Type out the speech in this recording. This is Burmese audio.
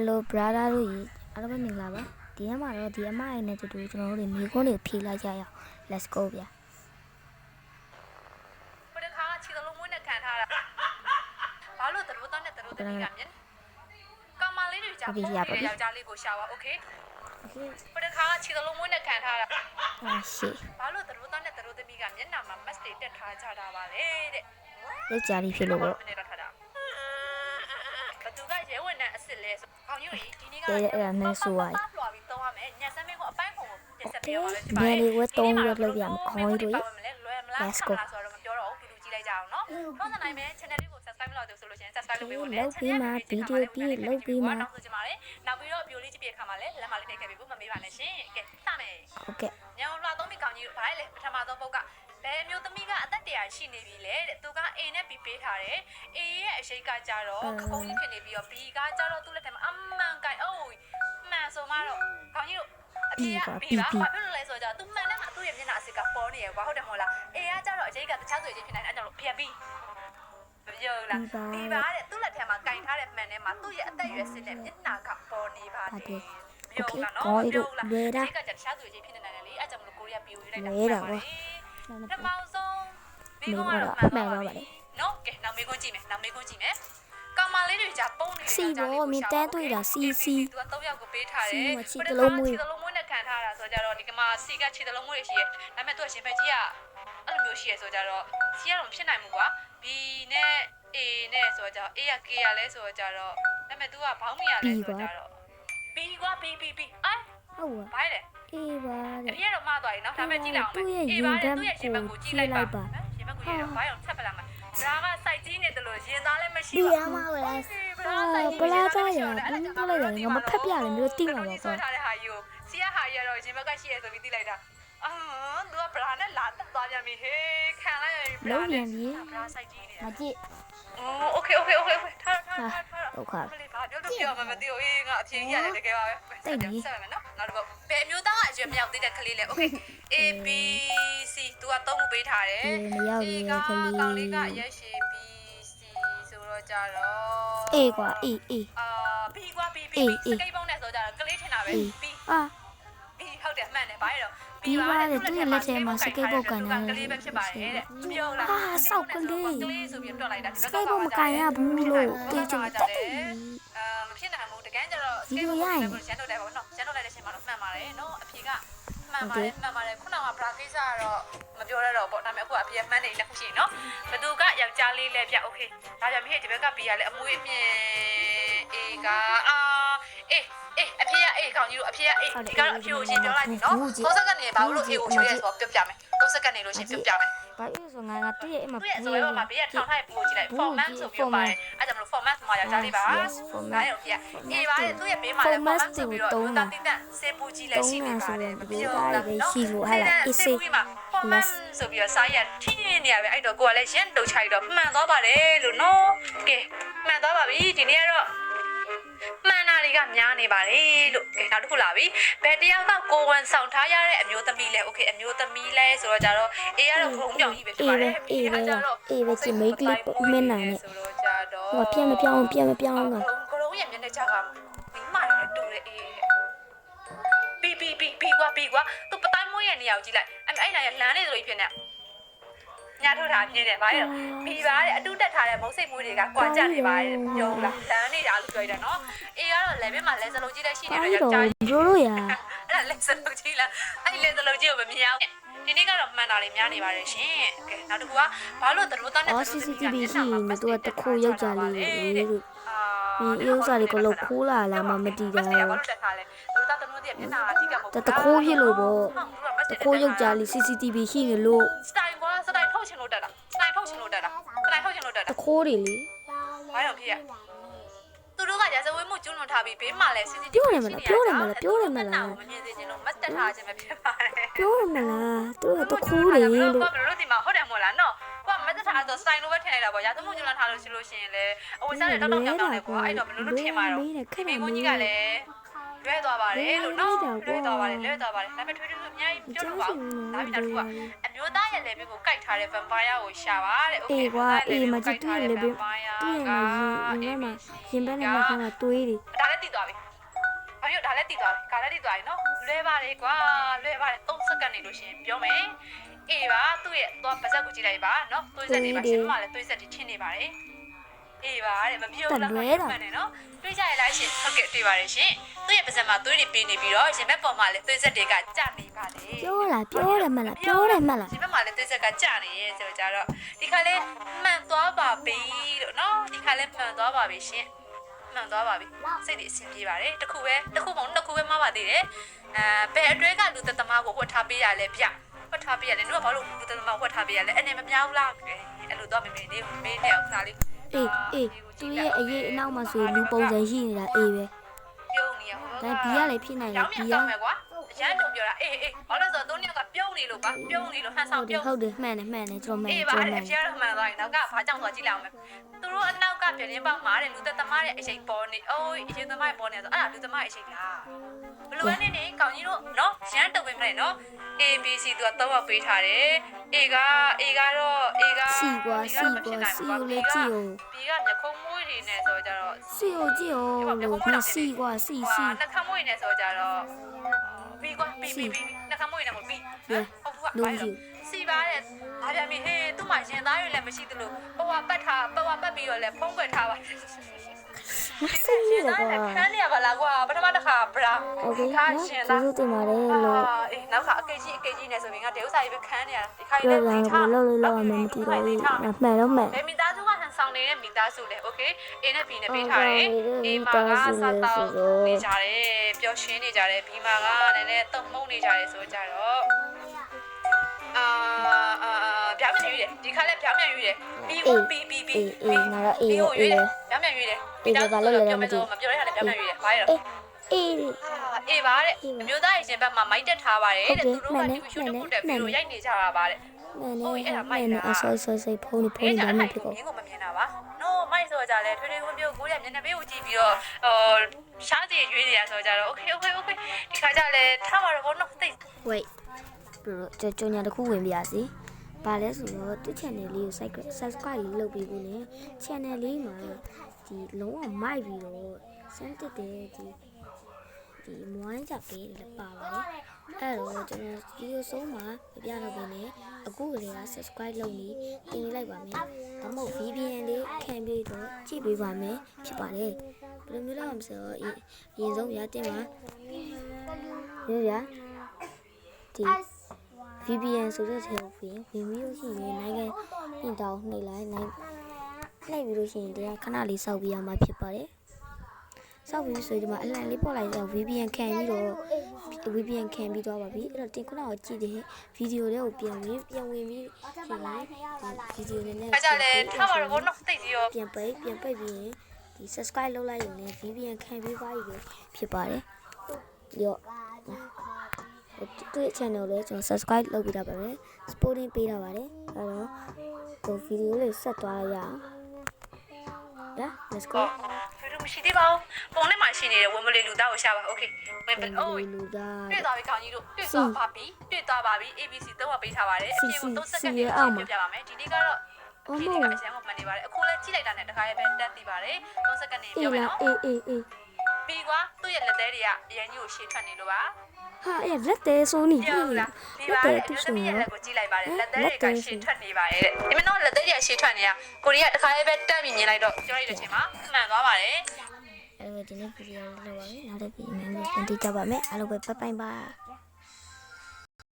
Hello brother တို့ကြီးအားလုံးပဲမင်္ဂလာပါဒီနေ့မှာတော့ဒီအမအိမ်နဲ့တူတူကျွန်တော်တို့တွေမိကုန်းတွေဖြေလိုက်ကြရအောင် let's go ဗျာဘယ်တခါခြေသလုံးမွေးနဲ့ခံထားတာဘာလို့တရိုးသားနဲ့တရိုးသမီးကမြင်ကောင်မလေးတွေကြောင့်ပုံနေတဲ့ယောက်ျားလေးကိုရှာပါ okay ဘယ်တခါခြေသလုံးမွေးနဲ့ခံထားတာရှိဘာလို့တရိုးသားနဲ့တရိုးသမီးကမျက်နှာမှာ mask တွေတက်ထားကြတာပါလေတဲ့ယောက်ျားလေးဖြစ်လို့ပေါ့ဘသူကရဲဝင်တဲ့အစ်စ်လဲခေါင်းကြီးဒီနေ့ကအဲ့ဒါနဲ့ဆိုရည်လွှာပြီးသုံးရမယ်ညက်စမ်းမင်းကိုအပိုင်းပုံကိုတင်ဆက်ပေးရပါမယ်ဒီနေ့လေးဝတ်3ရက်လောက်ပြမခေါင်းကြီးတို့ let's go ဆိုတော့မပြောတော့ဘူးတူတူကြည့်လိုက်ကြအောင်နော်ခေါင်းနိုင်မယ် channel လေးကို subscribe မလုပ်သေးဆိုလို့ရှိရင် subscribe လုပ်ပေးဖို့နဲ့ channel လေးမှာဗီဒီယိုပြည့်လုပ်ပြီးမှာနောက်ဆိုချင်ပါတယ်နောက်ပြီးတော့ဗီဒီယိုလေးကြည့်ပြခါမှာလည်းလက်မလေးနှိပ်ခဲ့ပြီးဖို့မမေးပါနဲ့ရှင်ကဲစမယ်ဟုတ်ကဲ့ညောင်လွှာသုံးပြီးကောင်းကြီးတို့ဘာလဲပထမဆုံးပုတ်ကဘယ်မျိုးသမီးကအသက်100ရှိနေပြီလဲတဲ့သူက A နဲ့ B ပေးထားတယ် A ရဲ့အရှိတ်ကကြတော့ခကုံးကြီးဖြစ်နေပြီးတော့ B ကကြတော့သူ့လက်ထဲမှာအမှန်ကိုင်အိုးမှန်ဆိုမှတော့ကောင်းကြီးတို့အပြေက B ပါဘာဖြစ်လို့လဲဆိုတော့သူမှန်တဲ့မှာသူ့ရဲ့မျက်နှာအစစ်ကပေါ်နေရကွာဟုတ်တယ်မဟုတ်လား A ကကြတော့အရှိတ်ကတခြားဆိုရင်ဖြစ်နေတယ်အဲ့ကြောင့်လို့ပြန်ပြီးပြောလားဒီပါတဲ့သူ့လက်ထဲမှာကင်ထားတဲ့မှန်ထဲမှာသူ့ရဲ့အသက်အရွယ်စစ်နဲ့မျက်နှာကပေါ်နေပါတယ်ပြောလားနော်ပြောလားဒီကတခြားဆိုရင်ဖြစ်နေတယ်လေအဲ့ကြောင့်မလို့ကိုရီးယားပြည်ယူလိုက်တာလဲတာကွာပထမဆုံးမိကုန်းကတော့မှန်သွားပါတယ်နော်ကဲနောက်မိကုန်းကြည့်မယ်နောက်မိကုန်းကြည့်မယ်ကောင်မလေးတွေじゃပုံနေတယ်စီဘောမြင်တန်းတွေ့တာစီသူက3ယောက်ကိုပေးထားတယ်ခြေတလုံးမွေးနဲ့ခံထားတာဆိုကြတော့ဒီကမှာစီကခြေတလုံးမွေးတွေရှိရဲဒါပေမဲ့သူကရှင်ဘက်ကြီးကအဲ့လိုမျိုးရှိရဲဆိုကြတော့စီကတော့ဖြစ်နိုင်မှုကွာ B နဲ့ A နဲ့ဆိုကြတော့ A က K ရလဲဆိုကြတော့ဒါပေမဲ့ तू ကဘောင်းမရလဲဆိုကြတော့ B ကွာ B အိုင်ဟုတ်ဘာလဲအေးပါတဲ့အပြည့်တော့မှားသွားပြီနော်ဒါပေမဲ့ကြည့်လိုက်အောင်မယ်အေးပါတဲ့သူ့ရဲ့ရှင်ဘက်ကိုကြည့်လိုက်ပါရှင်ဘက်ကိုရတော့ဘာရောချက်ပလာမှာဒါကစိုက်ကြီးနေတယ်လို့ရင်သားလည်းမရှိဘူးပြားမှာပဲပလာသားရဘူးပြလိုက်ရတယ်ငါမဖက်ပြတယ်မျိုးတိမှာပါကွာထားတဲ့ဟာယူစီးရဟာရတော့ရှင်ဘက်ကရှိရဆိုပြီးတိလိုက်တာသူကဗလာနဲ့လာတက်သွားပြန်ပြီဟေးခံလိုက်ရပြီလုံးပြန်ပြီဗလာစိုက်ကြီးနေတာမကြည့်โอเคထားဟုတ်ခါဘာပြောလို့ပြောမှမသိဘူးအေးငါအဖြေကြီးရတယ်တကယ်ပါပဲတိတ်ပြီဆက်မယ်နော်နောက်တစ်ပုတ်ဘယ်မျိုးသားကအရွယ်မရောက်သေးတဲ့ကလေးလဲ okay A B C သူက3ခုပေးထားတယ် မရောက်ဘူးကလေးကောင်လေးကရက်ရှည် B C ဆိုတော့ကြတော့ A ကွာ A B ကွာ B စကိတ်ပေါင်းနဲ့ဆိုကြတော့ကလေးထင်တာပဲ B ဟုတ်တယ်မှန်တယ်ဘာလဲတော့ဒီပါလေသူ့ရဲ့လက်ထဲမှာစကိတ်ပုတ်ကန်နေကလေးပဲဖြစ်ပါတယ်တဲ့ပြောလားစောက်ကလေးဆိုပြီးတွက်လိုက်တာဒီဘက်ကစကိတ်ပုတ်မကန်ရဘူးလို့တေးကြတယ်မဖြစ်နိုင်ဘူးတကယ်ကြတော့စကိတ်ပုတ်ကိုရန်တော့တယ်ပေါ့နော်ရန်တော့လိုက်တဲ့အချိန်မှာတော့မှန်ပါတယ်နော်အဖြေကမှန်ပါတယ်ခုနကဗရာကိစ္စကတော့မပြောရတော့ပေါ့ဒါပေမဲ့အခုအဖြေမှန်နေလက်ခုရှိနော်ဘသူကယောက်ျားလေးလဲပြโอเคဒါကြောင့်မိရဲ့ဒီဘက်က B ကလည်းအမွေးအမြင့် A ကအဖေက A ခေါင်းကြီးတို့အဖေက A ဒီကတော့အဖေကိုရှင်ပြောလိုက်ပြီနော်30စက္ကန့်နေဘာလို့ A ကိုရွှေ့ရဲဆိုတော့ပြောပြမယ်30စက္ကန့်နေလို့ရှင်ပြောပြမယ်ဘာလို့ဆိုငါတည့်ရဲ့အမဘေးရဲ့မှာဘေးကထောင်ထားပို့ကြည့်လိုက် format ဆိုပြီးပါတယ်အဲ့ဒါမလို့ format မှာရောက်ကြလေးပါဒါရောပြအေးပါတယ်သူ့ရဲ့ဘေးမှာ format ဆိုပြီးတော့တာတိတန်စေပူကြည့်လိုက်ရှိနေပါတယ်မပြောတာပဲရှိလို့ဟာလားအေးစေး format ဆိုပြီးတော့စာရထင်းနေနေရပဲအဲ့တော့ကိုကလည်းရန်တုတ်ချိုက်တော့မှန်သွားပါတယ်လို့နော်ကဲမှန်သွားပါပြီဒီနေ့ကတော့မှန်တာတွေကများနေပါလေလို့ကဲနောက်တစ်ခုလာပြီဘယ်တယောက်ကကိုဝန်ဆောင်ထားရတဲ့အမျိုးသမီးလဲโอเคအမျိုးသမီးလဲဆိုတော့ကြတော့အေးကတော့ခုံပြောင်ကြီးပဲဖြစ်ပါတယ်အေးပဲကြမိတ်ကလေးမင်းနာနဲ့ဆိုတော့ကြတော့ဟိုပြန်မပြောင်းကကရုံးရဲ့မျက်နှာချကမိမလည်းတူတယ်အေးပြီးကွာသူပတိုင်းမွေးရဲ့နေရာကိုကြည့်လိုက်အဲ့နာရလမ်းနေဆိုလို့ဖြစ်နေညာထုတ်တာပြင်းတယ်ဗါရဲ့ပြီးပါတဲ့အတူတက်ထားတဲ့မုတ်စိတ်မွေးတွေကကွာကြနေပါတယ်ပြောလားလမ်းနေတာလို့ပြောရတယ်နော်အေးကတော့လည်းဘက်မှာလဲစလုံးကြီးလည်းရှိနေတယ်ယောက်ျားကြီးလို့ရအဲ့ဒါလဲစလုံးကြီးလားအဲ့လဲစလုံးကြီးကိုမမြင်အောင်ဒီနေ့ကတော့မှန်တာလေးများနေပါတယ်ရှင်ကဲနောက်တစ်ခုကဘာလို့သရိုးသားနဲ့သရိုး CCTV ရှိရင်သူကတခိုးယောက်ျားလေးလို့ဒီဥစ္စာလေးကိုလောက်ခိုးလာလားမမတည်တာဘာလို့တက်ထားလဲသရိုးသားသရိုးရဲ့မျက်နှာအတိကမဟုတ်တခိုးဖြစ်လို့ပေါ့တခိုးယောက်ျားလေး CCTV ရှိနေလို့စတိုင်ထုတ်ချင်လို့တက်တာစတိုင်ထုတ်ချင်လို့တက်တာတခိုးတွေလေဘာလို့ဖြစ်ရသူတို့ကရာဇဝတ်မှုကျွလွန်ထားပြီးဘေးမှာလဲ CCTV ပြောတယ်မလားမမြင်သေးခြင်းလို့မတ်တက်ထားခြင်းပဲဖြစ်ပါတယ်ပြောတယ်မလားသူကတခိုးတွေလို့ဘယ်လိုဒီမှာဟုတ်တယ်မို့လားနော်ကိုကမတ်တက်ထားဆိုစတိုင်လိုပဲထင်လိုက်တာပေါ့ရာဇဝတ်မှုကျွလွန်ထားလို့ရှိလို့ရှိရင်လေအဝိစားတွေတောက်တောက်ပြောင်းပြောင်းနေကွာအဲ့တော့ဘယ်လိုထင်မှာတော့ဒီမိကုန်းကြီးကလည်း လွဲသွားပါတယ်လို့နော်လွဲသွားပါတယ်ဒါပေမဲ့ထွေးထွေးအများကြီးပြောလို့ပါဒါပြီးတော့အမျိုးသားရဲ့ level ကိုကိုက်ထားတဲ့ vampire ကိုရှာပါတဲ့ အေးကွာအေးမကြည့်တွေ့လေပဲတွေ့ရင်မရင်မှာရင်ဘက်နဲ့မှခါမှာတွေးတယ် ဒါလည်းတည်သွားပြီဘာဖြစ်ဒါလည်းတည်သွားပြီခါလည်းတည်သွားပြီနော်လွဲပါတယ်ကွာလွဲပါတယ်3စက္ကန့်နေလို့ရှင်ပြောမယ်အေးပါသူ့ရဲ့သွားပါဇက်ကိုကြည့်လိုက်ပါနော်သွေးဆက်တွေပါရှင်မလည်းသွေးဆက်တွေထင်းနေပါတယ်အေးပါတဲ့မပြောလားမှန်တယ်နော်တွေးကြရလားရှင်ဟုတ်ကဲ့တွေ့ပါတယ်ရှင်သူ့ရဲ့ပါဇက်မှာသွေးတွေပေးနေပြီးတော့ရှင်ဘက်ပေါ်မှာလည်းသွေးဆက်တွေကကျနေပါတယ် ပြောတယ်မလားပြောတယ်မလား ရှင်ဘက်မှာလည်းသွေးဆက်ကကျနေရဲ့ဆိုကြတော့ဒီခါလေးမှန်သွားပါပြီလို့နော်ဒီခါလေးမှန်သွားပါပြီရှင်မှန်သွားပါပြီစိတ်တွေအဆင်ပြေပါတယ်တစ်ခုမဟုတ်နှစ်ခုပဲမှားပါသေးတယ်ဘယ်အတွဲကလူသက်သမားကိုဝတ်ထားပေးရလဲဗျဝတ်ထားပေးရတယ်တို့ကဘာလို့လူသက်သမားဝတ်ထားပေးရလဲအနေမများဘူးလားအဲ့လိုတော့မေမေလေးမေးနေအောင်ခါလေး အေးသူရဲ့အရေးအနောက်မှာဆိုလူပုံစံရှိနေတာအေးပဲ ပြုံးနေရဟော ဒါဘီကလည်းဖြစ်နိုင်တယ်ဘီက မယ်ကွာရမ်းတော့ပြောတာအေးဘာလို့ဆိုတော့တို့နှစ်ယောက်ကပြုံးနေလို့ကွာပြုံးနေလို့ဟန်ဆောင်ပြုံး ဟုတ်တယ်မှန်တယ်ကျွန်တော်မှန် အေးပါအဲ့အဖေကတော့မှန်သွားပြီနောက်ကဘာကြောင့်ဆိုကြည့်လိုက်အောင်မယ်သူတို့အနောက်ကပြန်ရင်းပေါက်မှာတဲ့လူသက်သမားရဲ့အရှိန်ပေါ်နေအိုးအရှိန်သမားပေါ်နေဆိုအဲ့ဒါလူသမားအရှိန်လားဘလူးအနေနဲ့ကောင်ကြီးတို့နော်ရမ်းတုံပေးမလဲနော် ABC သူကတော့ပေးထားတယ် A ကတော့ A က စီကိုလေးကြည့်အောင် B ကမျက်ခုံးမွေးတွေနဲ့ဆိုကြတော့ စီကိုကြည့်အောင်လို့စီကွာစီ နှက်ခမ်းမွေးနဲ့ဆိုကြတော့ B ကွာ B နှက်ခမ်းမွေးနဲ့မဟုတ် B ဟုတ်ဘူးကဘာလို့စီပါတဲ့ဒါပြန်ပြီဟေးသူ့မှာရင်သားတွေလည်းမရှိသလိုပဝပတ်ပြီးတော့လည်းဖုံးကွယ်ထားပါ စိတ်ရတော့ ခန်းနေရပါလားကွာပထမတစ်ခါဗရာ โอเคနော်ကျေးဇူးတင်ပါတယ်လို့ အေးနောက်ကအေးကြီးနဲ့ဆိုရင်ငါဒေဥစာကြီးပဲခန်းနေရဒီခါကြီး ပြော လည်း တာကိုလှုပ်လို့မမတီးတော့ဘူးမှန်တော့မှန် ဘယ်မိသားစုကဟန်ဆောင်နေတဲ့မိသားစုလဲโอเคအေးနဲ့ဘီနဲ့ပေးထားတယ်အေးမာကစားတော့နေကြတယ်ပျော်ရွှင်နေကြတယ်ဘီမာကလည်းတုံမုံနေကြတယ်ဆိုကြတော့ဗျာမြန်ရွေးတယ်ဒီခါလဲဗျာမြန်ရွေးတယ်ဘီငါတော့အေးရွေးတယ်ဗျာမြန်ရွေးတယ်ဒီတော့ဘာလို့လဲမသိဘူးမပြောရတာဗျာမြန်ရွေးတယ်ဘာရတော့အေးပါတဲ့မြို့သားရင်ဘက်မှာမိုက်တက်ထားပါတယ်တဲ့သူတို့ကဒီရှုပ်တစ်ခုတက်ပြီးတော့ရိုက်နေကြတာပါတဲ့ ဟုတ်အဲ့ဒါမိုက်လားဆောဖုန်းနေဒါမှဖြစ်ကုန် မင်းကိုမမြင်တာပါ no မိုက်ဆိုကြလဲထွေးထွေးဝပြောကိုရမျက်နှာပေးကိုကြည့်ပြီးတော့ရှားစီရွေးနေရဆိုကြတော့ okay ဒီခါကျလဲထားပါတော့ဘောနော်သိ wait ပြီးတော့ကြောင်ညာတစ်ခုဝင်ပြရစီဘာလဲဆိုတော့သူ့ channel လေးကို subscribe လုပ်ပြီးဘူးလေ channel လေးမှာဒီလုံးဝမိုက်ပြီးတော့စမ်းတက်တဲ့ဒီမွိုင်းကြပေးတယ်ပါပါတယ်အဲ့တော့ကျွန်တော်ဗီဒီယိုဆုံးမှာပြတော့ပြီနဲ့အခုကလေးက subscribe လုပ်ပြီးတင်ပေးလိုက်ပါမယ်ဒါမှမဟုတ် VPN လေးခံပြီးတော့ကြည့်ပေးပါမယ်ဖြစ်ပါတယ်ဘယ်လိုမျိုးလဲမဆိုတော့အရင်ဆုံးရတင်ပါရဒီVPN ဆိုတဲ့ထဲကိုဝင်ပြီးလို့ရှိရင်နိုင်ငံပြင်တောင်းနှိပ်လိုက်နှိပ်ပြီးလို့ရှိရင်တရားခဏလေးစောက်ပြရမှာဖြစ်ပါတယ်စောက်ပြီးဆိုဒီမှာအလံလေးပေါ်လိုက်တော့ VPN ခံပြီးတော့ VPN ခံပြီးသွားပါပြီအဲ့တော့တင်ခုနကကြည့်တဲ့ဗီဒီယိုလေးကိုပြန်ဝင်ပြီးရှင်လိုက်ဗီဒီယိုလေးနဲ့ ခါကျလဲထားပါတော့ဘောနော်သိစီရော ပြန်ပိတ်ပြီးရင်ဒီ subscribe လုပ်လိုက်ရင်လည်း VPN ခံပြီးသွားပြီဖြစ်ပါတယ်ရော့သူ့ channel လေးကျွန်တော် subscribe လုပ်ပေးတာပါပဲ supporting ပေးတာပါတယ်အဲ့တော့ဒီဗီဒီယိုလေးဆက်သွားရအောင်ဒါ let's go သူမရှိသေးပါဘူးပုံနဲ့မှရှိနေတယ်ဝင်မလေးလူသားကိုရှာပါ okay ဝင်အိုး လူသား တွေ့သွားပြီကောင်ကြီးတို့တွေ့သွားပါပြီ ABC တော့ပေးထားပါတယ်အပြင်ကို3စက္ကန့်နေပြပါမယ်ဒီနေ့ကတော့ဒီနေ့ကအရင်ကမှန်နေပါတယ်အခုလည်းကြည့်လိုက်တာနဲ့တခါရဲပဲတက်တည်ပါတယ်3စက္ကန့်နေပြောမယ်နော်အေးပြီးကွာသူ့ရဲ့လက်သေးတွေကအရင်ကြီးကိုရှေ့ထွက်နေလို့ပါ ဟာအဲ့လက်သေးဆိုနေပြီ ပြောလားဒီပါတဲ့သူ့ရဲ့လက်ကိုကြည့်လိုက်ပါတယ်လက်သေးတွေကရှေ့ထွက်နေပါတယ်တဲ့ဒီမနော်လက်သေးတွေကရှေ့ထွက်နေတာကိုရီးယားတခါရဲပဲတက်ပြီးမြင်လိုက်တော့ပြောလိုက်တဲ့အချိန်မှာမှန်သွားပါတယ် အဲ့ဒီနေ့ဗီဒီယိုလေးလုပ်ပါမယ်နောက်တစ်ဗီဒီယိုမှာပြန်တွေ့ကြပါမယ်အားလုံးပဲဘိုင်ဘိုင်